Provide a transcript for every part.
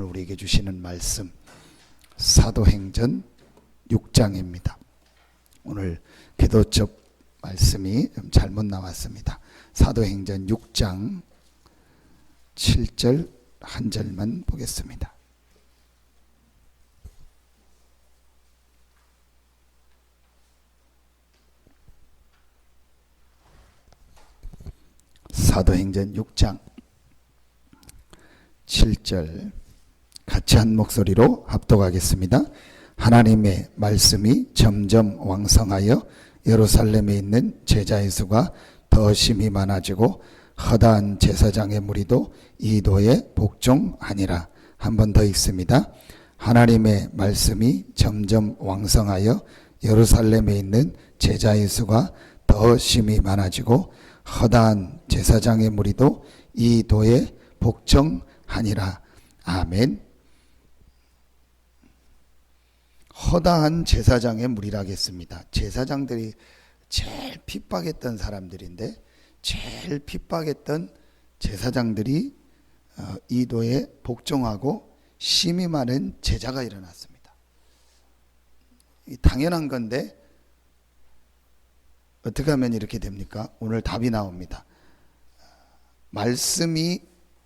우리에게 주시는 말씀 사도행전 6장입니다. 오늘 기도첩 말씀이 잘못 나왔습니다. 사도행전 6장 7절 한 절만 보겠습니다. 사도행전 6장 7절 같이 한 목소리로 합독하겠습니다. 하나님의 말씀이 점점 왕성하여 예루살렘에 있는 제자의 수가 더 심히 많아지고 허다한 제사장의 무리도 이도에 복종하니라. 한 번 더 읽습니다. 하나님의 말씀이 점점 왕성하여 예루살렘에 있는 제자의 수가 더 심히 많아지고 허다한 제사장의 무리도 이도에 복종하니라. 아멘. 허다한 제사장의 무리라겠습니다. 제사장들이 제일 핍박했던 사람들인데 제일 핍박했던 제사장들이 이도에 복종하고 심히 많은 제자가 일어났습니다. 당연한 건데 어떻게 하면 이렇게 됩니까? 오늘 답이 나옵니다. 말씀이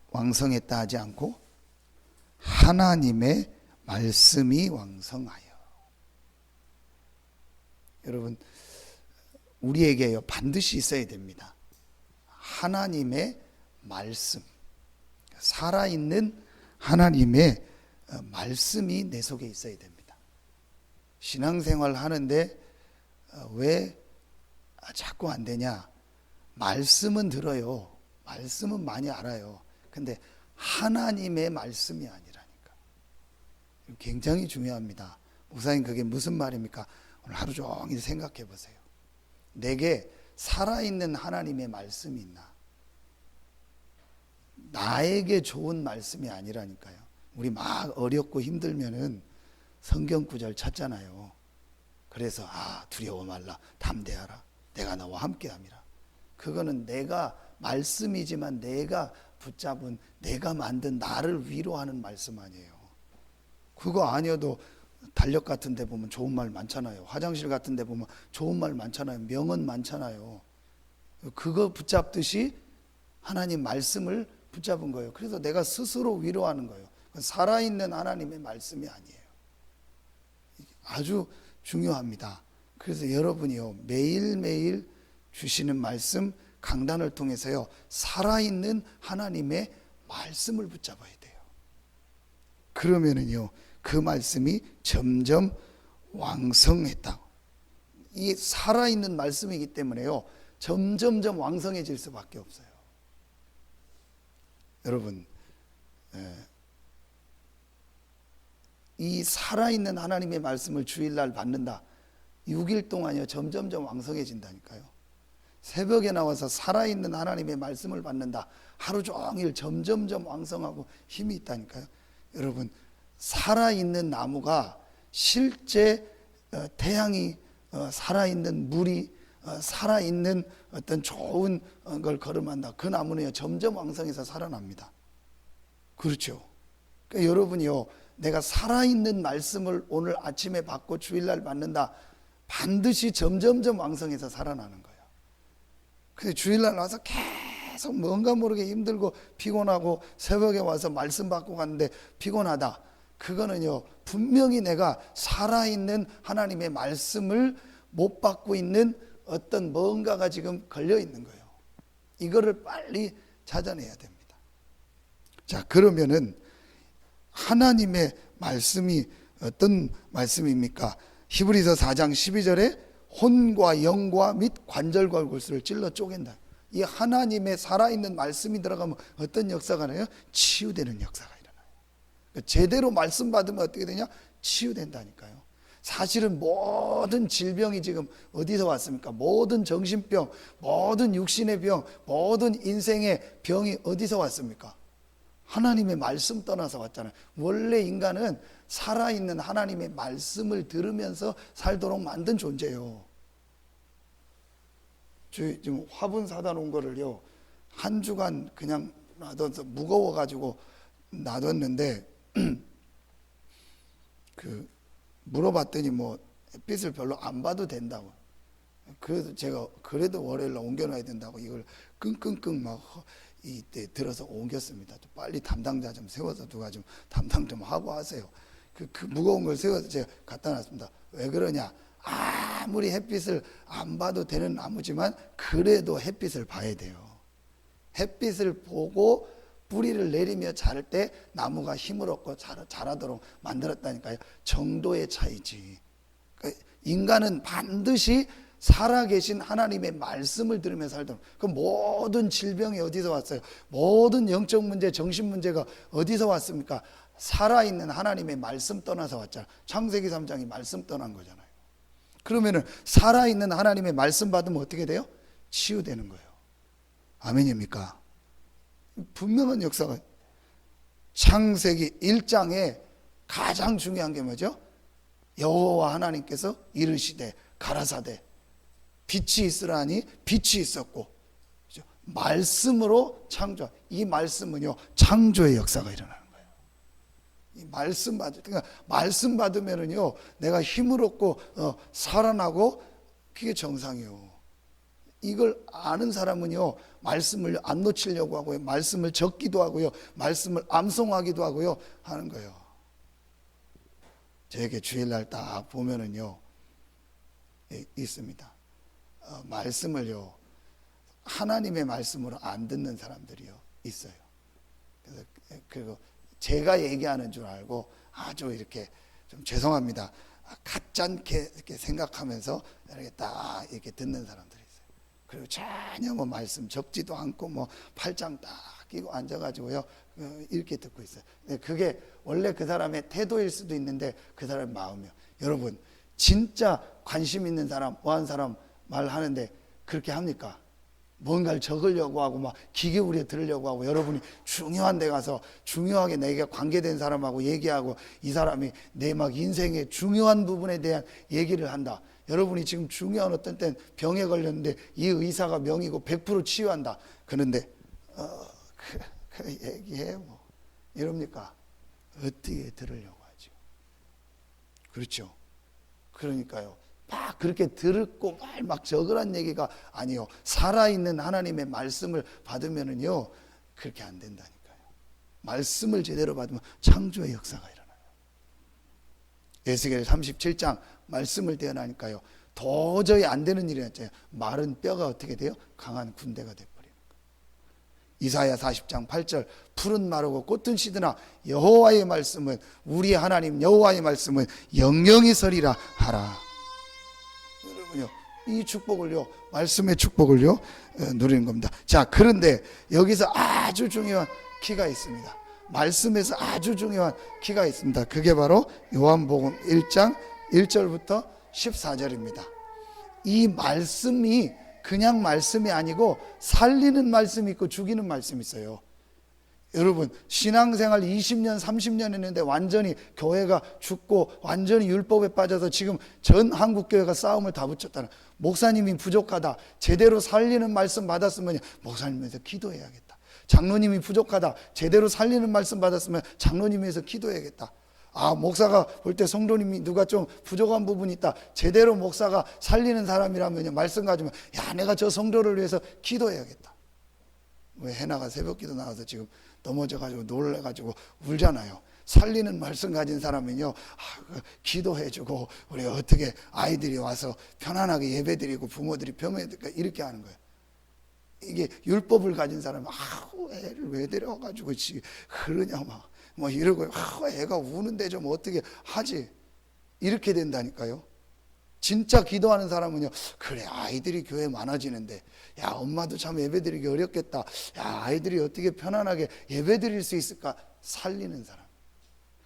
왕성했다 하지 않고 하나님의 말씀이 왕성하여. 여러분, 우리에게요 반드시 있어야 됩니다. 하나님의 말씀, 살아있는 하나님의 말씀이 내 속에 있어야 됩니다. 신앙생활 하는데 왜 자꾸 안 되냐? 말씀은 들어요. 말씀은 많이 알아요. 근데 하나님의 말씀이 아니라니까. 굉장히 중요합니다. 목사님, 그게 무슨 말입니까? 오늘 하루 종일 생각해 보세요. 내게 살아있는 하나님의 말씀이 있나? 나에게 좋은 말씀이 아니라니까요. 우리 막 어렵고 힘들면은 성경 구절 찾잖아요. 그래서 두려워 말라, 담대하라, 내가 나와 함께함이라. 그거는 내가 말씀이지만 내가 붙잡은, 내가 만든 나를 위로하는 말씀 아니에요. 그거 아니어도 달력 같은 데 보면 좋은 말 많잖아요. 화장실 같은 데 보면 좋은 말 많잖아요. 명언 많잖아요. 그거 붙잡듯이 하나님 말씀을 붙잡은 거예요. 그래서 내가 스스로 위로하는 거예요. 살아있는 하나님의 말씀이 아니에요. 아주 중요합니다. 그래서 여러분이요 매일매일 주시는 말씀 강단을 통해서요 살아있는 하나님의 말씀을 붙잡아야 돼요. 그러면은요 그 말씀이 점점 왕성했다. 이 살아있는 말씀이기 때문에요 점점점 왕성해질 수밖에 없어요. 여러분, 이 살아있는 하나님의 말씀을 주일날 받는다. 6일 동안요 점점점 왕성해진다니까요. 새벽에 나와서 살아있는 하나님의 말씀을 받는다. 하루 종일 점점점 왕성하고 힘이 있다니까요. 여러분, 살아있는 나무가 실제 태양이 살아있는 물이 살아있는 어떤 좋은 걸 걸음한다. 그 나무는요 점점 왕성해서 살아납니다. 그렇죠. 그러니까 여러분이요 내가 살아있는 말씀을 오늘 아침에 받고 주일날 받는다. 반드시 점점점 왕성해서 살아나는 거예요. 근데 주일날 와서 계속 뭔가 모르게 힘들고 피곤하고 새벽에 와서 말씀 받고 갔는데 피곤하다. 그거는요 분명히 내가 살아있는 하나님의 말씀을 못 받고 있는 어떤 뭔가가 지금 걸려 있는 거예요. 이거를 빨리 찾아내야 됩니다. 자, 그러면은 하나님의 말씀이 어떤 말씀입니까? 히브리서 4장 12절에 혼과 영과 및 관절과 골수를 찔러 쪼갠다. 이 하나님의 살아있는 말씀이 들어가면 어떤 역사가 나요? 치유되는 역사가 일어나요. 그러니까 제대로 말씀 받으면 어떻게 되냐? 치유된다니까요. 사실은 모든 질병이 지금 어디서 왔습니까? 모든 정신병, 모든 육신의 병, 모든 인생의 병이 어디서 왔습니까? 하나님의 말씀 떠나서 왔잖아요. 원래 인간은 살아있는 하나님의 말씀을 들으면서 살도록 만든 존재예요. 지금 화분 사다 놓은 거를요 한 주간 그냥 놔둬서 무거워가지고 놔뒀는데 그 물어봤더니 뭐 햇빛을 별로 안 봐도 된다고. 그래서 제가 그래도 월요일 날 옮겨놔야 된다고 이걸 끙끙끙 막 이때 들어서 옮겼습니다. 좀 빨리 담당자 좀 세워서 누가 좀 담당 좀 하고 하세요. 그 무거운 걸 세워서 제가 갖다 놨습니다. 왜 그러냐? 아무리 햇빛을 안 봐도 되는 나무지만 그래도 햇빛을 봐야 돼요. 햇빛을 보고 뿌리를 내리며 자랄 때 나무가 힘을 얻고 자라도록 만들었다니까요. 정도의 차이지. 그러니까 인간은 반드시 살아계신 하나님의 말씀을 들으며 살도록. 그 모든 질병이 어디서 왔어요? 모든 영적 문제, 정신 문제가 어디서 왔습니까? 살아있는 하나님의 말씀 떠나서 왔잖아요. 창세기 3장이 말씀 떠난 거잖아요. 그러면은 살아있는 하나님의 말씀 받으면 어떻게 돼요? 치유되는 거예요. 아멘입니까? 분명한 역사가. 창세기 1장에 가장 중요한 게 뭐죠? 여호와 하나님께서 이르시되 가라사대 빛이 있으라 하니 빛이 있었고, 그렇죠? 말씀으로 창조. 이 말씀은요 창조의 역사가 일어나는 거예요. 이 말씀 그러니까 말씀 받으면은요 내가 힘을 얻고 살아나고, 그게 정상이에요. 이걸 아는 사람은요 말씀을 안 놓치려고 하고요, 말씀을 적기도 하고요, 말씀을 암송하기도 하고요 하는 거예요. 저에게 주일날 딱 보면은요 있습니다. 말씀을요 하나님의 말씀으로 안 듣는 사람들이요 있어요. 그래서 그리고 제가 얘기하는 줄 알고 아주 이렇게 좀 죄송합니다 가짜게 이렇게 생각하면서 이렇게 딱 이렇게 듣는 사람들이 있어요. 그리고 전혀 뭐 말씀 적지도 않고 뭐 팔짱 딱 끼고 앉아가지고요 이렇게 듣고 있어요. 그게 원래 그 사람의 태도일 수도 있는데 그 사람의 마음이요. 여러분 진짜 관심 있는 사람, 뭐한 사람 말하는데 그렇게 합니까? 뭔가를 적으려고 하고 막 귀 기울여 들으려고 하고, 여러분이 중요한 데 가서 중요하게 내게 관계된 사람하고 얘기하고 이 사람이 내 막 인생의 중요한 부분에 대한 얘기를 한다. 여러분이 지금 중요한 어떤 땐 병에 걸렸는데 이 의사가 명이고 100% 치유한다. 그런데 그 얘기해 뭐 이럽니까? 어떻게 들으려고 하죠? 그렇죠? 그러니까요 막 그렇게 듣고 막 적으란 얘기가 아니요. 살아있는 하나님의 말씀을 받으면은요 그렇게 안 된다니까요. 말씀을 제대로 받으면 창조의 역사가 일어나요. 에스겔 37장 말씀을 대하니까요 도저히 안 되는 일이 났잖아요. 마른 뼈가 어떻게 돼요? 강한 군대가 돼버리는 거예요. 이사야 40장 8절 푸른 마르고 꽃은 시드나 여호와의 말씀은, 우리 하나님 여호와의 말씀은 영영이 서리라 하라. 여러분요 이 축복을요 말씀의 축복을요 누리는 겁니다. 자, 그런데 여기서 아주 중요한 키가 있습니다. 말씀에서 아주 중요한 키가 있습니다. 그게 바로 요한복음 1장 1절부터 14절입니다. 이 말씀이 그냥 말씀이 아니고 살리는 말씀이 있고 죽이는 말씀이 있어요. 여러분 신앙생활 20년 30년 했는데 완전히 교회가 죽고 완전히 율법에 빠져서 지금 전 한국교회가 싸움을 다 붙였다는, 목사님이 부족하다, 제대로 살리는 말씀 받았으면 목사님에서 기도해야겠다. 장로님이 부족하다, 제대로 살리는 말씀 받았으면 장로님에서 기도해야겠다. 아, 목사가 볼 때 성도님이 누가 좀 부족한 부분이 있다, 제대로 목사가 살리는 사람이라면 말씀 가지면 야 내가 저 성도를 위해서 기도해야겠다. 왜 해나가 새벽기도 나와서 지금 넘어져가지고 놀래가지고 울잖아요. 살리는 말씀 가진 사람은요 기도해주고 우리 어떻게 아이들이 와서 편안하게 예배드리고 부모들이 병해드릴까 이렇게 하는 거예요. 이게 율법을 가진 사람은 애를 왜 데려와가지고 그러냐 막 뭐 이러고 애가 우는데 좀 어떻게 하지 이렇게 된다니까요. 진짜 기도하는 사람은요 그래 아이들이 교회에 많아지는데 야 엄마도 참 예배드리기 어렵겠다, 야 아이들이 어떻게 편안하게 예배드릴 수 있을까, 살리는 사람.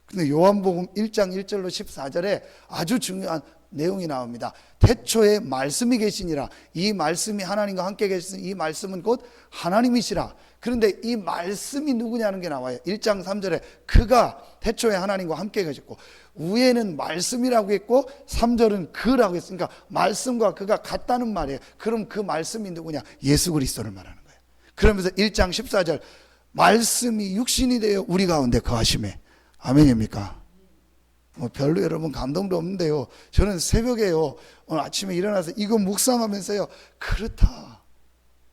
근데 요한복음 1장 1절로 14절에 아주 중요한 내용이 나옵니다. 태초에 말씀이 계시니라. 이 말씀이 하나님과 함께 계시니 이 말씀은 곧 하나님이시라. 그런데 이 말씀이 누구냐는 게 나와요. 1장 3절에 그가 태초에 하나님과 함께 계셨고, 위에는 말씀이라고 했고 3절은 그라고 했으니까 말씀과 그가 같다는 말이에요. 그럼 그 말씀이 누구냐? 예수 그리스도를 말하는 거예요. 그러면서 1장 14절 말씀이 육신이 되어 우리 가운데 거하심에, 아멘입니까? 별로 여러분 감동도 없는데요. 저는 새벽에요, 오늘 아침에 일어나서 이거 묵상하면서요, 그렇다.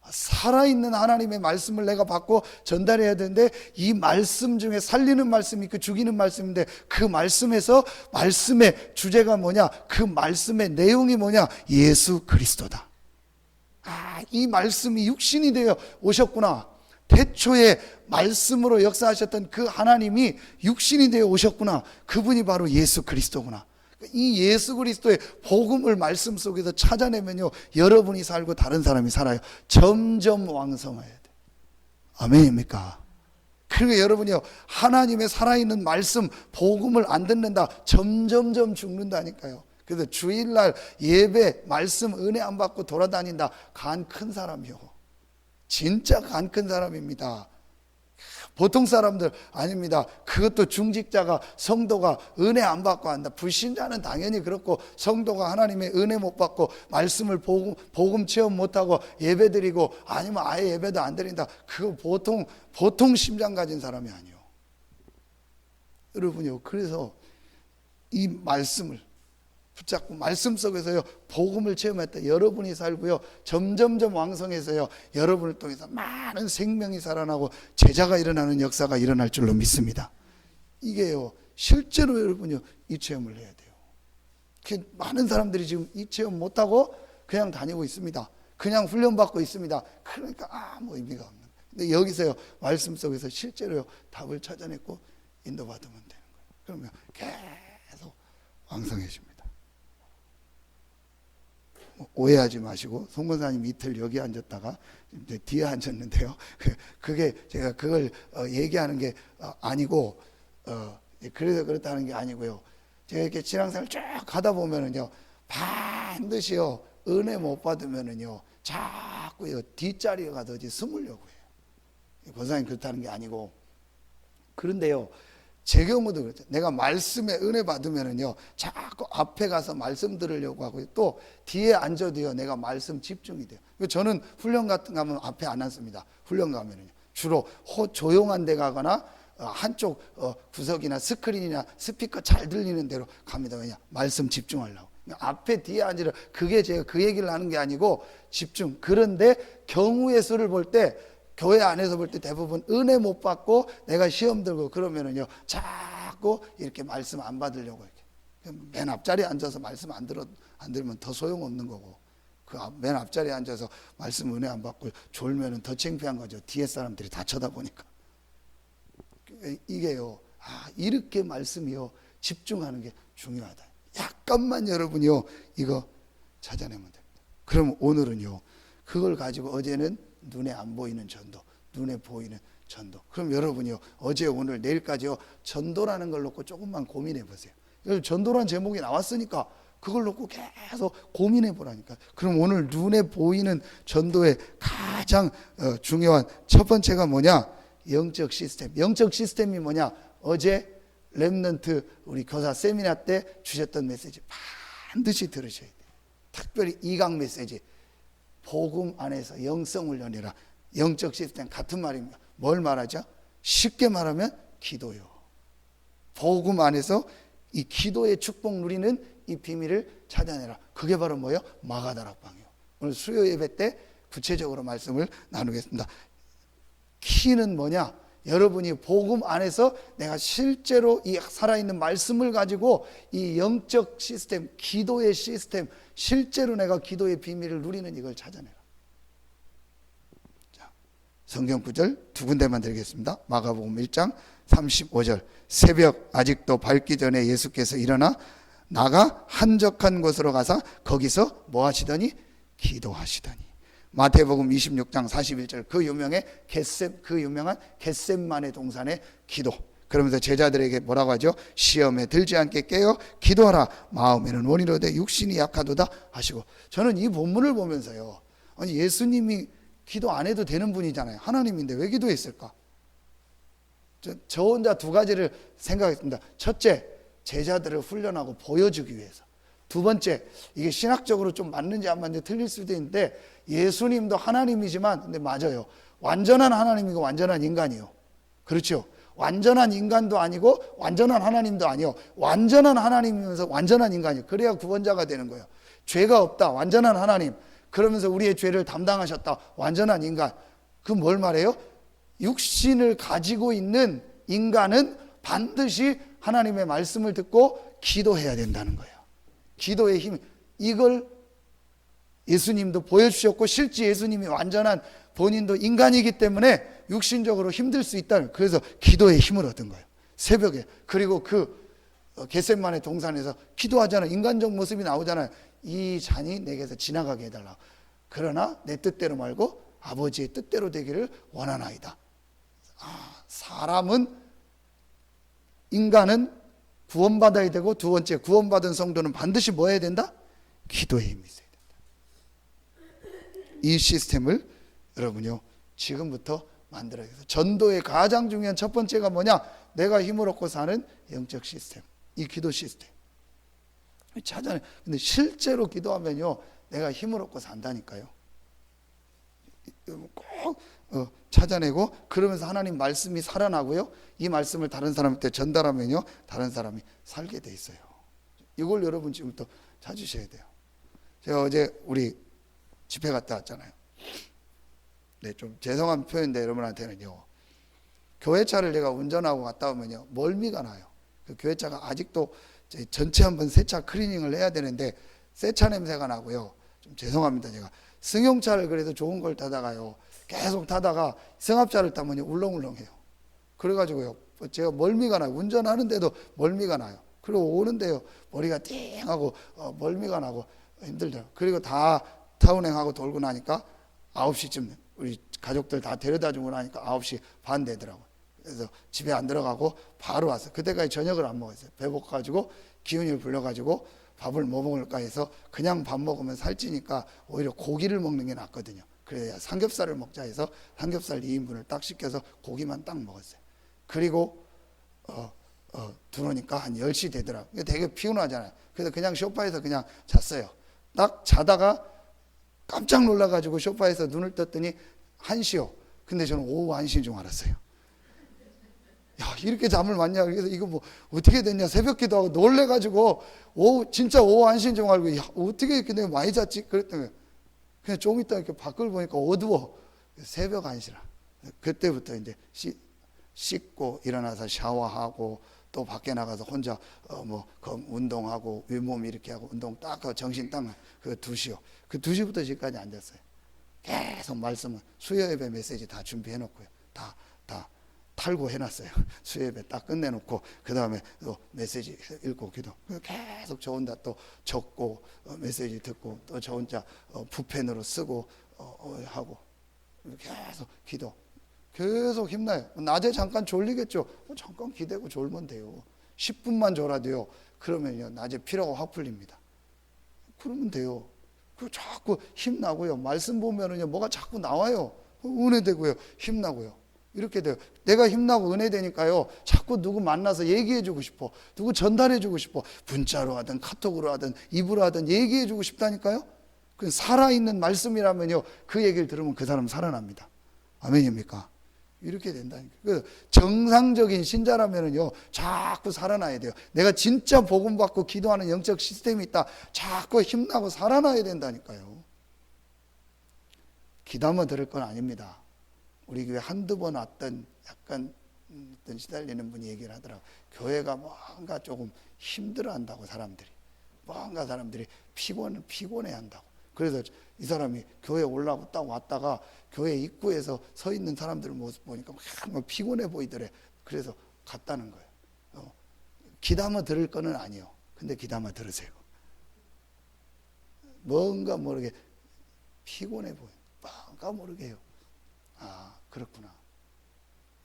살아있는 하나님의 말씀을 내가 받고 전달해야 되는데, 이 말씀 중에 살리는 말씀이 있고 죽이는 말씀인데, 그 말씀에서 말씀의 주제가 뭐냐, 그 말씀의 내용이 뭐냐, 예수 그리스도다. 이 말씀이 육신이 되어 오셨구나. 태초에 말씀으로 역사하셨던 그 하나님이 육신이 되어 오셨구나. 그분이 바로 예수 그리스도구나. 이 예수 그리스도의 복음을 말씀 속에서 찾아내면요, 여러분이 살고 다른 사람이 살아요. 점점 왕성해야 돼. 아멘입니까? 그리고 여러분이요, 하나님의 살아있는 말씀 복음을 안 듣는다, 점점점 죽는다니까요. 그래서 주일날 예배 말씀 은혜 안 받고 돌아다닌다, 간 큰 사람이요. 진짜 간 큰 사람입니다. 보통 사람들 아닙니다. 그것도 중직자가, 성도가 은혜 안 받고 한다. 불신자는 당연히 그렇고, 성도가 하나님의 은혜 못 받고 말씀을 복음 체험 못하고 예배드리고, 아니면 아예 예배도 안 드린다, 그거 보통 심장 가진 사람이 아니요. 여러분요, 그래서 이 말씀을 붙잡고 말씀 속에서요, 복음을 체험했다. 여러분이 살고요, 점점점 왕성해서요, 여러분을 통해서 많은 생명이 살아나고 제자가 일어나는 역사가 일어날 줄로 믿습니다. 이게요, 실제로 여러분요, 이 체험을 해야 돼요. 많은 사람들이 지금 이 체험 못하고 그냥 다니고 있습니다. 그냥 훈련받고 있습니다. 그러니까 아무 의미가 없는 거예요. 근데 여기서요, 말씀 속에서 실제로요, 답을 찾아냈고 인도받으면 되는 거예요. 그러면 계속 왕성해집니다. 오해하지 마시고, 송 권사님 이틀 여기 앉았다가 이제 뒤에 앉았는데요, 그게 제가 그걸 얘기하는 게 아니고, 그래서 그렇다는 게 아니고요, 제가 이렇게 신앙생활 쭉 가다 보면은요, 반드시요, 은혜 못 받으면은요, 자꾸요, 뒷자리에 가서 숨으려고 해요. 권사님 그렇다는 게 아니고. 그런데요, 제 경우도 그렇죠. 내가 말씀에 은혜 받으면은요, 자꾸 앞에 가서 말씀 들으려고 하고, 또 뒤에 앉아도요, 내가 말씀 집중이 돼요. 저는 훈련 같은 거 하면 앞에 안 앉습니다. 훈련 가면은요, 주로 조용한 데 가거나 한쪽 구석이나 스크린이나 스피커 잘 들리는 데로 갑니다. 왜냐? 말씀 집중하려고. 앞에 뒤에 앉으려, 그게 제가 그 얘기를 하는 게 아니고 집중. 그런데 경우의 수를 볼 때, 교회 안에서 볼 때 대부분 은혜 못 받고 내가 시험 들고 그러면은요, 자꾸 이렇게 말씀 안 받으려고 이렇게 맨 앞자리에 앉아서 말씀 안 들으면 더 소용없는 거고, 그 맨 앞자리에 앉아서 말씀 은혜 안 받고 졸면은 더 창피한 거죠. 뒤에 사람들이 다 쳐다보니까. 이게요, 이렇게 말씀이요, 집중하는 게 중요하다. 약간만 여러분이요, 이거 찾아내면 됩니다. 그럼 오늘은요, 그걸 가지고, 어제는 눈에 안 보이는 전도, 눈에 보이는 전도. 그럼 여러분이요, 어제 오늘 내일까지요, 전도라는 걸 놓고 조금만 고민해 보세요. 전도란 제목이 나왔으니까 그걸 놓고 계속 고민해 보라니까. 그럼 오늘 눈에 보이는 전도의 가장 중요한 첫 번째가 뭐냐? 영적 시스템. 영적 시스템이 뭐냐? 어제 렘넌트 우리 교사 세미나 때 주셨던 메시지 반드시 들으셔야 돼요. 특별히 2강 메시지, 복음 안에서 영성을 연해라. 영적 시스템 같은 말입니다. 뭘 말하죠? 쉽게 말하면 기도요. 복음 안에서 이 기도의 축복 누리는 이 비밀을 찾아내라. 그게 바로 뭐예요? 마가다락방이요. 오늘 수요 예배 때 구체적으로 말씀을 나누겠습니다. 키는 뭐냐? 여러분이 복음 안에서 내가 실제로 이 살아있는 말씀을 가지고 이 영적 시스템, 기도의 시스템, 실제로 내가 기도의 비밀을 누리는 이걸 찾아내라. 자, 성경 구절 두 군데만 드리겠습니다. 마가복음 1장 35절. 새벽 아직도 밝기 전에 예수께서 일어나 나가 한적한 곳으로 가서 거기서 뭐 하시더니? 기도하시더니. 마태복음 26장 41절, 그 유명한 겟셈마네 동산의 기도. 그러면서 제자들에게 뭐라고 하죠? 시험에 들지 않게 깨어 기도하라. 마음에는 원이로되 육신이 약하도다 하시고. 저는 이 본문을 보면서요, 아니 예수님이 기도 안 해도 되는 분이잖아요. 하나님인데 왜 기도했을까? 저 혼자 두 가지를 생각했습니다. 첫째, 제자들을 훈련하고 보여주기 위해서. 두 번째, 이게 신학적으로 좀 맞는지 안 맞는지 틀릴 수도 있는데, 예수님도 하나님이지만, 근데 맞아요, 완전한 하나님이고 완전한 인간이요. 그렇죠? 완전한 인간도 아니고 완전한 하나님도 아니요. 완전한 하나님이면서 완전한 인간이요. 그래야 구원자가 되는 거예요. 죄가 없다. 완전한 하나님. 그러면서 우리의 죄를 담당하셨다. 완전한 인간. 그 뭘 말해요? 육신을 가지고 있는 인간은 반드시 하나님의 말씀을 듣고 기도해야 된다는 거예요. 기도의 힘. 이걸 예수님도 보여주셨고 실제 예수님이 완전한 본인도 인간이기 때문에 육신적으로 힘들 수 있다는, 그래서 기도의 힘을 얻은 거예요. 새벽에. 그리고 그 겟세마네 동산에서 기도하잖아요. 인간적 모습이 나오잖아요. 이 잔이 내게서 지나가게 해달라. 그러나 내 뜻대로 말고 아버지의 뜻대로 되기를 원하나이다. 사람은, 인간은 구원받아야 되고, 두 번째 구원받은 성도는 반드시 뭐 해야 된다? 기도의 힘이 있어야 된다. 이 시스템을 여러분요 지금부터 만들어야 돼요. 전도의 가장 중요한 첫 번째가 뭐냐? 내가 힘을 얻고 사는 영적 시스템, 이 기도 시스템 찾아내. 근데 실제로 기도하면요 내가 힘을 얻고 산다니까요. 꼭 찾아내고, 그러면서 하나님 말씀이 살아나고요, 이 말씀을 다른 사람한테 전달하면요 다른 사람이 살게 돼 있어요. 이걸 여러분 지금부터 찾으셔야 돼요. 제가 어제 우리 집회 갔다 왔잖아요. 네, 좀 죄송한 표현인데 여러분한테는요, 교회차를 내가 운전하고 갔다 오면요 멀미가 나요. 그 교회차가 아직도 전체 한번 세차 클리닝을 해야 되는데 세차 냄새가 나고요. 좀 죄송합니다. 제가 승용차를 그래도 좋은 걸 타다가요 계속 타다가 승합차를 타면요 울렁울렁해요. 그래가지고요 제가 멀미가 나요. 운전하는데도 멀미가 나요. 그리고 오는데요 머리가 띵하고 멀미가 나고 힘들더라고요. 그리고 다 타운행하고 돌고 나니까 9시쯤 우리 가족들 다 데려다 주고 나니까 9시 반 되더라고요. 그래서 집에 안 들어가고 바로 왔어요. 그때까지 저녁을 안 먹었어요. 배고파가지고 기운을 불려가지고 밥을 뭐 먹을까 해서 그냥 밥 먹으면 살찌니까 오히려 고기를 먹는 게 낫거든요. 그래야 삼겹살을 먹자 해서 삼겹살 2인분을 딱 시켜서 고기만 딱 먹었어요. 그리고 들어오니까 한 10시 되더라고요. 되게 피곤하잖아요. 그래서 그냥 소파에서 그냥 잤어요. 딱 자다가 깜짝 놀라가지고 소파에서 눈을 떴더니 1시요. 근데 저는 오후 1시인 줄 알았어요. 야, 이렇게 잠을 잤냐. 그래서 이거 뭐 어떻게 됐냐. 새벽 기도하고 놀래가지고 진짜 오후 1시인 줄 알고, 야, 어떻게 이렇게 내가 많이 잤지? 그랬더니 그냥 좀 있다 이렇게 밖을 보니까 어두워. 새벽 1시라. 그때부터 이제 씻고 일어나서 샤워하고 또 밖에 나가서 혼자 운동하고 윗몸 이렇게 하고 운동 딱 하고 정신 딱 그 2시요. 그 2시부터 지금까지 앉았어요. 계속 말씀은 수요 예배 메시지 다 준비해 놓고요. 다 탈고 해놨어요. 수요 예배 딱 끝내놓고 그 다음에 또 메시지 읽고 기도. 계속 저 혼자 또 적고 메시지 듣고 또 저 혼자 붓펜으로 쓰고 하고 계속 기도. 계속 힘나요. 낮에 잠깐 졸리겠죠. 잠깐 기대고 졸면 돼요. 10분만 졸아도요. 그러면요 낮에 피로가 확 풀립니다. 그러면 돼요. 그 자꾸 힘나고요. 말씀 보면은요 뭐가 자꾸 나와요. 은혜되고요. 힘나고요. 이렇게 돼요. 내가 힘나고 은혜되니까요. 자꾸 누구 만나서 얘기해주고 싶어. 누구 전달해주고 싶어. 문자로 하든 카톡으로 하든 입으로 하든 얘기해주고 싶다니까요. 그 살아있는 말씀이라면요. 그 얘기를 들으면 그 사람 살아납니다. 아멘입니까? 이렇게 된다니까. 그 정상적인 신자라면은요, 자꾸 살아나야 돼요. 내가 진짜 복음 받고 기도하는 영적 시스템이 있다. 자꾸 힘나고 살아나야 된다니까요. 기도하면 들을 건 아닙니다. 우리 교회 한두 번 왔던 약간 어떤 시달리는 분이 얘기를 하더라고요. 교회가 뭔가 조금 힘들어 한다고 사람들이. 뭔가 사람들이 피곤해 한다고. 그래서 이 사람이 교회 올라오고 딱 왔다가 교회 입구에서 서 있는 사람들 모습 보니까 막 피곤해 보이더래. 그래서 갔다는 거예요. 기담아 들을 거는 아니요. 근데 기담아 들으세요. 뭔가 모르게 피곤해 보여. 뭔가 모르게 해요. 아, 그렇구나.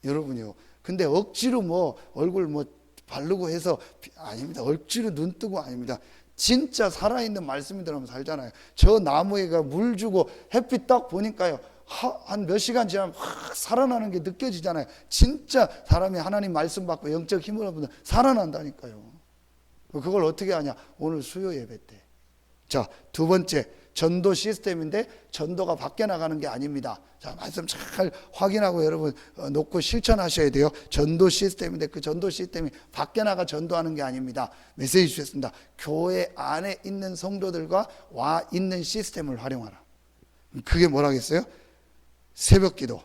여러분요. 근데 억지로 얼굴 바르고 해서 아닙니다. 억지로 눈 뜨고 아닙니다. 진짜 살아있는 말씀이 들어오면 살잖아요. 저 나무에가 물 주고 햇빛 딱 보니까요. 한 몇 시간 지나면 확 살아나는 게 느껴지잖아요. 진짜 사람이 하나님 말씀 받고 영적 힘을 얻으면 살아난다니까요. 그걸 어떻게 하냐? 오늘 수요 예배 때 자, 두 번째 전도 시스템인데 전도가 밖에 나가는 게 아닙니다. 자, 말씀 잘 확인하고 여러분 놓고 실천하셔야 돼요. 전도 시스템인데 그 전도 시스템이 밖에 나가 전도하는 게 아닙니다. 메시지 주셨습니다. 교회 안에 있는 성도들과 와 있는 시스템을 활용하라. 그게 뭐라겠어요? 새벽기도,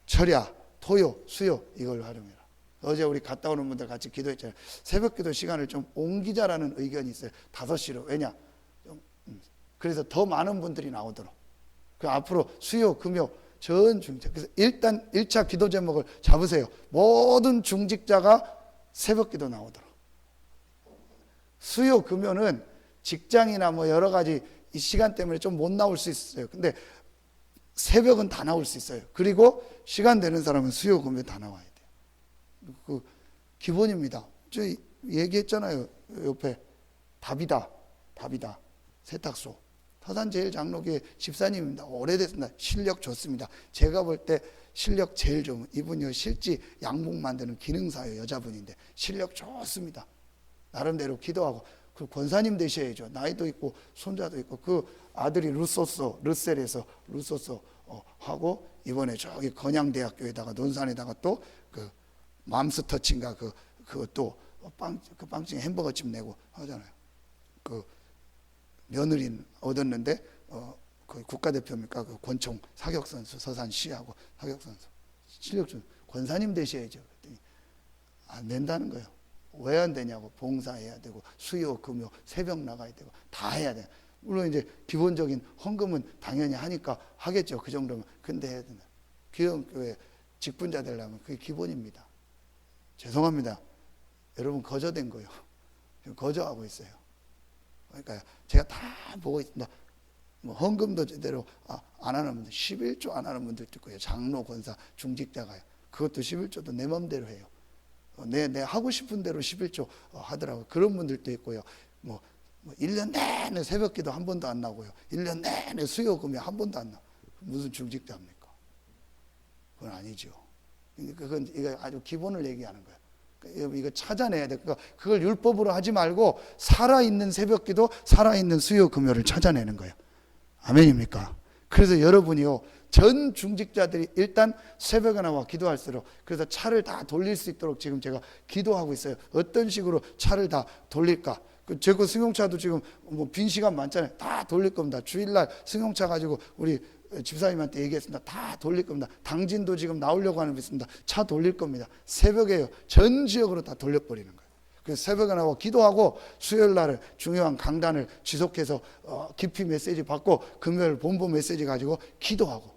철야, 토요, 수요 이걸 활용해라. 어제 우리 갔다 오는 분들 같이 기도했잖아요. 새벽기도 시간을 좀 옮기자라는 의견이 있어요. 5시로. 왜냐? 그래서 더 많은 분들이 나오도록. 그 앞으로 수요, 금요 전 중직자. 그래서 일단 1차 기도 제목을 잡으세요. 모든 중직자가 새벽기도 나오도록. 수요, 금요는 직장이나 뭐 여러 가지 이 시간 때문에 좀 못 나올 수 있어요. 근데 새벽은 다 나올 수 있어요. 그리고 시간 되는 사람은 수요, 금요 다 나와야 돼요. 그 기본입니다. 저 얘기했잖아요. 옆에 답이다. 세탁소. 터산제일장로교회 집사님입니다. 오래됐습니다. 실력 좋습니다. 제가 볼 때 실력 제일 좋은 이분이 실지 양복 만드는 기능사예요. 여자분인데 실력 좋습니다. 나름대로 기도하고 그 권사님 되셔야죠. 나이도 있고 손자도 있고 그 아들이 르셀에서 하고 이번에 저기 건양대학교에다가 논산에다가 또 그 맘스터치인가 그것도 빵집 햄버거집 내고 하잖아요. 그 며느리는 얻었는데 그 국가대표입니까? 그 권총 사격선수 서산시하고 사격선수 실력 좀 권사님 되셔야죠. 그랬더니 안 된다는 거예요. 왜 안 되냐고. 봉사해야 되고 수요 금요 새벽 나가야 되고 다 해야 돼요. 물론 이제 기본적인 헌금은 당연히 하니까 하겠죠. 그 정도면. 근데 해야 된다. 기독교회 직분자 되려면 그게 기본입니다. 죄송합니다. 여러분 거저된 거예요. 지금 거저하고 있어요. 그러니까 제가 다 보고 있습니다. 뭐 헌금도 제대로 안 하는 분들, 11조 안 하는 분들도 있고요. 장로, 권사, 중직자가요. 그것도 11조도 내 마음대로 해요. 내 하고 싶은 대로 11조 하더라고요. 그런 분들도 있고요. 뭐 1년 내내 새벽기도 한 번도 안 나고요. 1년 내내 수요 금요 한 번도 안 나. 무슨 중직자입니까? 그건 아니죠. 그건 이거 아주 기본을 얘기하는 거예요. 이거 찾아내야 돼. 그러니까 그걸 율법으로 하지 말고 살아있는 새벽기도, 살아있는 수요 금요를 찾아내는 거예요. 아멘입니까? 그래서 여러분이요, 전 중직자들이 일단 새벽에 나와 기도할수록, 그래서 차를 다 돌릴 수 있도록 지금 제가 기도하고 있어요. 어떤 식으로 차를 다 돌릴까? 제 거 승용차도 지금 뭐 빈 시간 많잖아요. 다 돌릴 겁니다. 주일날 승용차 가지고 우리 집사님한테 얘기했습니다. 다 돌릴 겁니다. 당진도 지금 나오려고 하는 게 있습니다. 차 돌릴 겁니다. 새벽에요. 전 지역으로 다 돌려버리는 거예요. 그래서 새벽에 나와 기도하고 수요일 날은 중요한 강단을 지속해서 깊이 메시지 받고 금요일 본부 메시지 가지고 기도하고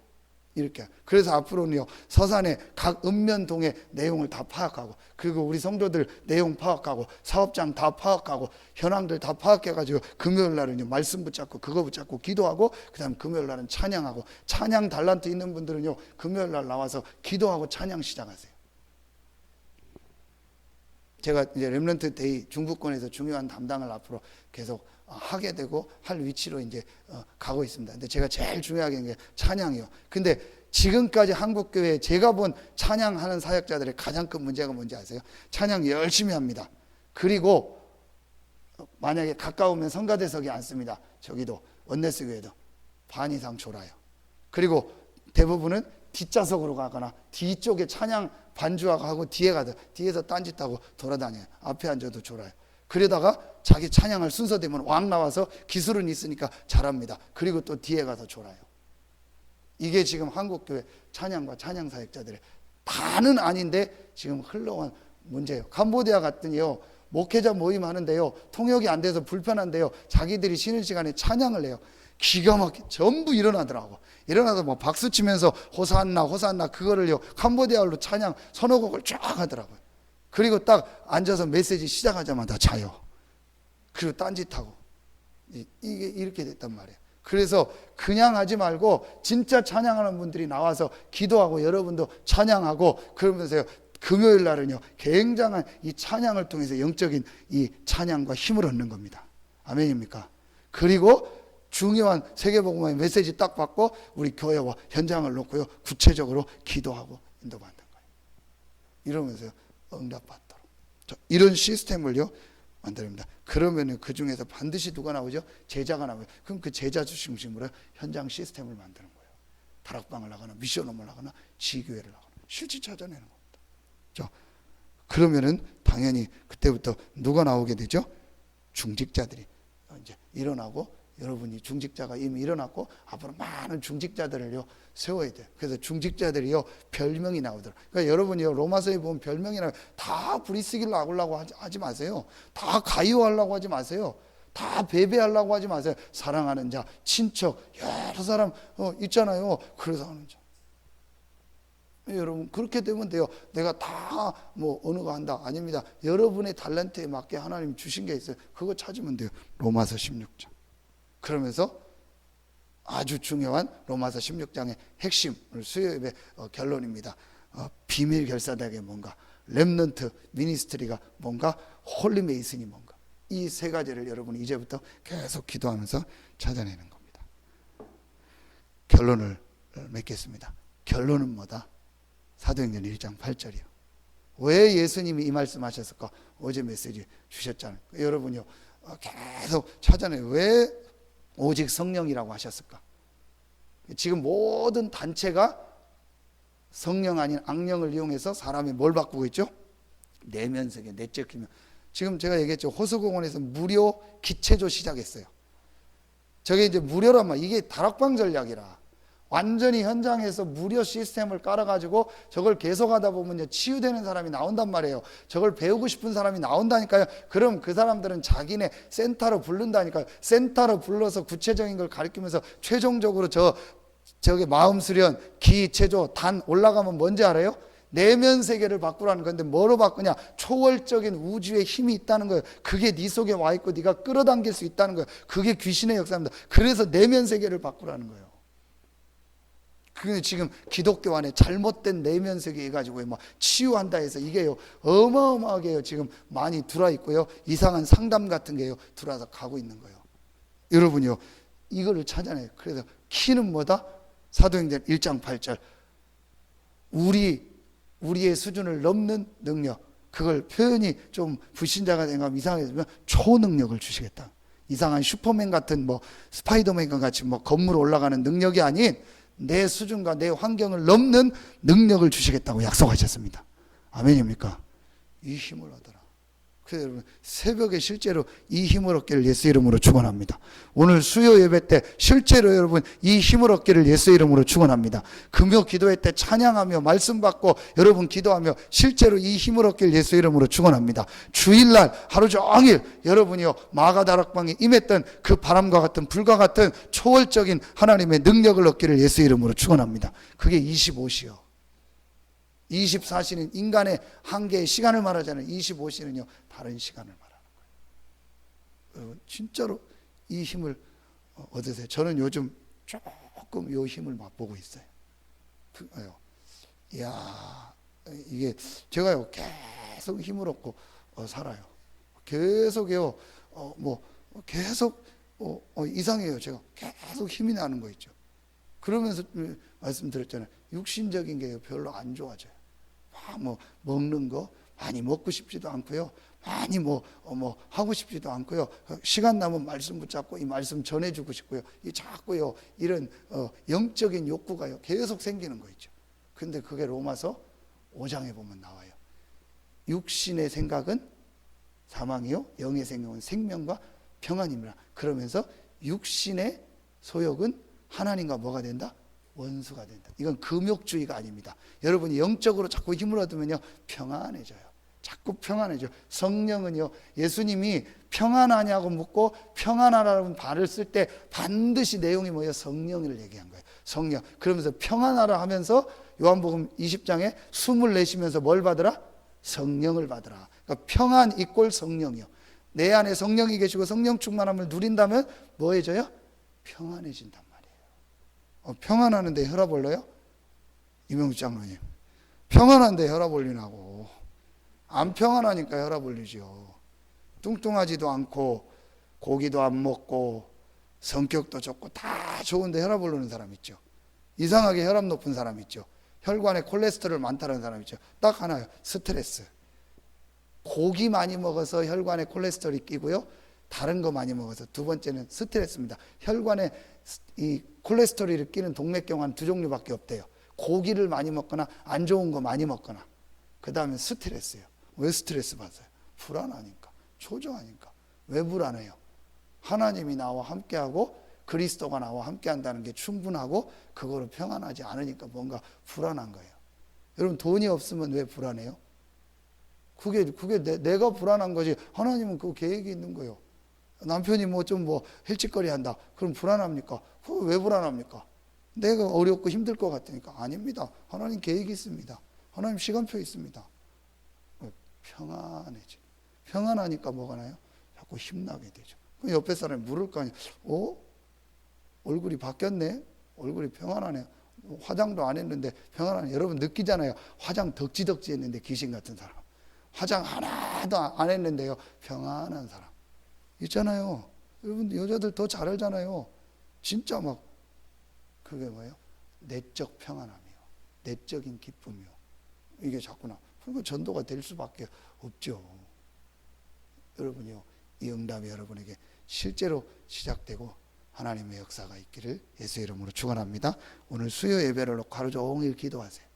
이렇게. 그래서 앞으로는요, 서산의 각 읍면동의 내용을 다 파악하고, 그리고 우리 성도들 내용 파악하고, 사업장 다 파악하고, 현황들 다 파악해가지고 금요일 날은요 말씀 붙잡고 그거 붙잡고 기도하고, 그다음 금요일 날은 찬양하고. 찬양 달란트 있는 분들은요 금요일 날 나와서 기도하고 찬양 시작하세요. 제가 이제 렘넌트 데이 중부권에서 중요한 담당을 앞으로 계속 하게 되고 할 위치로 이제 가고 있습니다. 근데 제가 제일 중요하게 게 찬양이요. 근데 지금까지 한국교회에 제가 본 찬양하는 사역자들의 가장 큰 문제가 뭔지 아세요? 찬양 열심히 합니다. 그리고 만약에 가까우면 성가대석에 앉습니다. 저기도 원네스 교회도 반 이상 졸아요. 그리고 대부분은 뒷좌석으로 가거나 뒤쪽에 찬양 반주하고 뒤에 가서 뒤에서 딴짓하고 돌아다녀요. 앞에 앉아도 졸아요. 그러다가 자기 찬양할 순서 되면 왕 나와서 기술은 있으니까 잘합니다. 그리고 또 뒤에 가서 졸아요. 이게 지금 한국교회 찬양과 찬양 사역자들의 다는 아닌데 지금 흘러온 문제예요. 캄보디아 갔더니요, 목회자 모임 하는데요, 통역이 안 돼서 불편한데요, 자기들이 쉬는 시간에 찬양을 해요. 기가 막히게 전부 일어나더라고. 일어나서 뭐 박수 치면서 호산나 그거를요 캄보디아어로 찬양 서너 곡을 쫙 하더라고요. 그리고 딱 앉아서 메시지 시작하자마자 자요. 그리고 딴짓하고. 이게 이렇게 됐단 말이에요. 그래서 그냥 하지 말고 진짜 찬양하는 분들이 나와서 기도하고 여러분도 찬양하고 그러면서요, 금요일 날은요 굉장한 이 찬양을 통해서 영적인 이 찬양과 힘을 얻는 겁니다. 아멘입니까? 그리고 중요한 세계복음화의 메시지 딱 받고 우리 교회와 현장을 놓고요 구체적으로 기도하고 인도받는 거예요. 이러면서요 응답받도록. 이런 시스템을요 만듭니다. 그러면 그 중에서 반드시 누가 나오죠? 제자가 나와요. 그럼 그 제자 중심으로 현장 시스템을 만드는 거예요. 다락방을 하거나 미션홈을 하거나 지교회를 하거나 실질 찾아내는 겁니다. 자, 그러면은 당연히 그때부터 누가 나오게 되죠? 중직자들이 이제 일어나고, 여러분이 중직자가 이미 일어났고 앞으로 많은 중직자들을요 세워야 돼요. 그래서 중직자들이요 별명이 나오더라고요. 그러니까 여러분이요 로마서에 보면 별명이나 다 브리스길로 하려고 하지 마세요. 다 가이오하려고 하지 마세요. 다 배배하려고 하지 마세요. 사랑하는 자, 친척, 여러 사람 있잖아요. 그래서 하는 자. 여러분 그렇게 되면 돼요. 내가 다 뭐 어느 거 한다 아닙니다. 여러분의 탤런트에 맞게 하나님 주신 게 있어요. 그거 찾으면 돼요. 로마서 16장. 그러면서 아주 중요한 로마서 16장의 핵심, 오늘 수요예배 결론입니다. 비밀 결사대학이 뭔가, 렘넌트 미니스트리가 뭔가, 홀리 메이슨이 뭔가, 이 세 가지를 여러분이 이제부터 계속 기도하면서 찾아내는 겁니다. 결론을 맺겠습니다. 결론은 뭐다? 사도행전 1장 8절이요. 왜 예수님이 이 말씀하셨을까? 어제 메시지 주셨잖아요. 여러분요 계속 찾아내요. 왜 오직 성령이라고 하셨을까? 지금 모든 단체가 성령 아닌 악령을 이용해서 사람이 뭘 바꾸고 있죠? 내면세계, 내적 기면. 지금 제가 얘기했죠. 호수공원에서 무료 기체조 시작했어요. 저게 이제 무료란 말, 이게 다락방 전략이라. 완전히 현장에서 무료 시스템을 깔아가지고 저걸 계속하다 보면 치유되는 사람이 나온단 말이에요. 저걸 배우고 싶은 사람이 나온다니까요. 그럼 그 사람들은 자기네 센터로 부른다니까요. 센터로 불러서 구체적인 걸 가르치면서 최종적으로 저게 마음 수련, 기, 체조, 단 올라가면 뭔지 알아요? 내면 세계를 바꾸라는 건데 뭐로 바꾸냐? 초월적인 우주의 힘이 있다는 거예요. 그게 네 속에 와 있고 네가 끌어당길 수 있다는 거예요. 그게 귀신의 역사입니다. 그래서 내면 세계를 바꾸라는 거예요. 그 지금 기독교 안에 잘못된 내면 세계 해가지고 막 치유한다 해서 이게요 어마어마하게요 지금 많이 들어와 있고요, 이상한 상담 같은 게요 들어와서 가고 있는 거예요. 여러분요 이거를 찾아내요. 그래서 키는 뭐다? 사도행전 1장 8절 우리의 수준을 넘는 능력, 그걸 표현이 좀 불신자가 된가면 이상해지면 초능력을 주시겠다. 이상한 슈퍼맨 같은 뭐 스파이더맨 같이 뭐 건물 올라가는 능력이 아닌 내 수준과 내 환경을 넘는 능력을 주시겠다고 약속하셨습니다. 아멘입니까? 이 힘을 얻어라. 그래서 여러분 새벽에 실제로 이 힘을 얻기를 예수 이름으로 축원합니다. 오늘 수요 예배 때 실제로 여러분 이 힘을 얻기를 예수 이름으로 축원합니다. 금요 기도회 때 찬양하며 말씀 받고 여러분 기도하며 실제로 이 힘을 얻기를 예수 이름으로 축원합니다. 주일날 하루 종일 여러분이요 마가다락방에 임했던 그 바람과 같은 불과 같은 초월적인 하나님의 능력을 얻기를 예수 이름으로 축원합니다. 그게 25시요. 24시는 인간의 한계의 시간을 말하잖아요. 25시는요 다른 시간을 말하는 거예요. 여러분 진짜로 이 힘을 얻으세요. 저는 요즘 조금 이 힘을 맛보고 있어요. 이야 이게 제가요 계속 힘을 얻고 살아요. 계속요 계속 이상해요. 제가 계속 힘이 나는 거 있죠. 그러면서 말씀드렸잖아요. 육신적인 게 별로 안 좋아져요. 뭐 먹는 거 많이 먹고 싶지도 않고요. 많이 하고 싶지도 않고요. 시간 나면 말씀 붙잡고 이 말씀 전해주고 싶고요. 이 자꾸요 이런 영적인 욕구가요 계속 생기는 거 있죠. 근데 그게 로마서 5장에 보면 나와요. 육신의 생각은 사망이요, 영의 생각은 생명과 평안입니다. 그러면서 육신의 소욕은 하나님과 뭐가 된다? 원수가 된다. 이건 금욕주의가 아닙니다. 여러분이 영적으로 자꾸 힘을 얻으면요 평안해져요. 자꾸 평안해져요. 성령은요 예수님이 평안하냐고 묻고 평안하라는 말을 쓸 때 반드시 내용이 뭐예요? 성령을 얘기한 거예요. 성령. 그러면서 평안하라 하면서 요한복음 20장에 숨을 내쉬면서 뭘 받으라? 성령을 받으라. 그러니까 평안 이꼴 성령이요. 내 안에 성령이 계시고 성령 충만함을 누린다면 뭐 해져요? 평안해진단 말이에요. 평안하는데 혈압 올려요? 이명수 장로님 평안한데 혈압 올리나고. 안 평안하니까 혈압 올리죠. 뚱뚱하지도 않고 고기도 안 먹고 성격도 좋고 다 좋은데 혈압 오르는 사람 있죠. 이상하게 혈압 높은 사람 있죠. 혈관에 콜레스테롤 많다는 사람 있죠. 딱 하나요. 스트레스. 고기 많이 먹어서 혈관에 콜레스테롤이 끼고요. 다른 거 많이 먹어서. 두 번째는 스트레스입니다. 혈관에 이 콜레스테롤이 끼는 동맥경화는 두 종류밖에 없대요. 고기를 많이 먹거나 안 좋은 거 많이 먹거나. 그 다음에 스트레스예요. 왜 스트레스 받아요? 불안하니까, 초조하니까. 왜 불안해요? 하나님이 나와 함께하고 그리스도가 나와 함께한다는 게 충분하고 그거로 평안하지 않으니까 뭔가 불안한 거예요. 여러분, 돈이 없으면 왜 불안해요? 그게 내가 불안한 거지. 하나님은 그 계획이 있는 거예요. 남편이 헬짓거리 한다. 그럼 불안합니까? 그거 왜 불안합니까? 내가 어렵고 힘들 것 같으니까. 아닙니다. 하나님 계획이 있습니다. 하나님 시간표 있습니다. 평안해지. 평안하니까 뭐가 나요? 자꾸 힘나게 되죠. 그럼 옆에 사람이 물을 거 아니에요. 얼굴이 바뀌었네? 얼굴이 평안하네. 화장도 안 했는데 평안하네. 여러분 느끼잖아요. 화장 덕지덕지 했는데 귀신 같은 사람. 화장 하나도 안 했는데요. 평안한 사람. 있잖아요. 여러분 여자들 더 잘 알잖아요. 진짜 그게 뭐예요? 내적 평안함이요. 내적인 기쁨이요. 이게 자꾸나. 그러니까 전도가 될 수밖에 없죠. 여러분이요. 이 응답이 여러분에게 실제로 시작되고 하나님의 역사가 있기를 예수의 이름으로 축원합니다. 오늘 수요 예배를 놓고 하루 종일 기도하세요.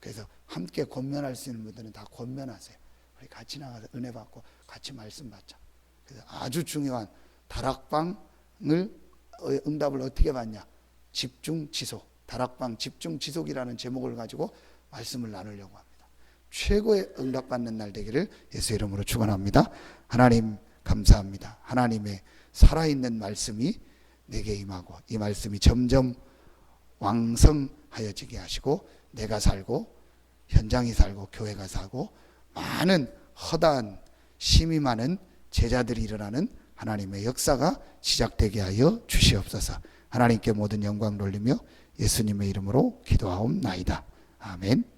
그래서 함께 권면할 수 있는 분들은 다 권면하세요. 우리 같이 나가서 은혜 받고 같이 말씀 받자. 그래서 아주 중요한 다락방을 응답을 어떻게 받냐? 집중 지속. 다락방 집중 지속이라는 제목을 가지고 말씀을 나누려고 합니다. 최고의 응답 받는 날 되기를 예수의 이름으로 축원합니다. 하나님 감사합니다. 하나님의 살아있는 말씀이 내게 임하고 이 말씀이 점점 왕성하여지게 하시고 내가 살고 현장이 살고 교회가 살고 많은 허다한 심이 많은 제자들이 일어나는 하나님의 역사가 시작되게 하여 주시옵소서. 하나님께 모든 영광 돌리며 예수님의 이름으로 기도하옵나이다. 아멘.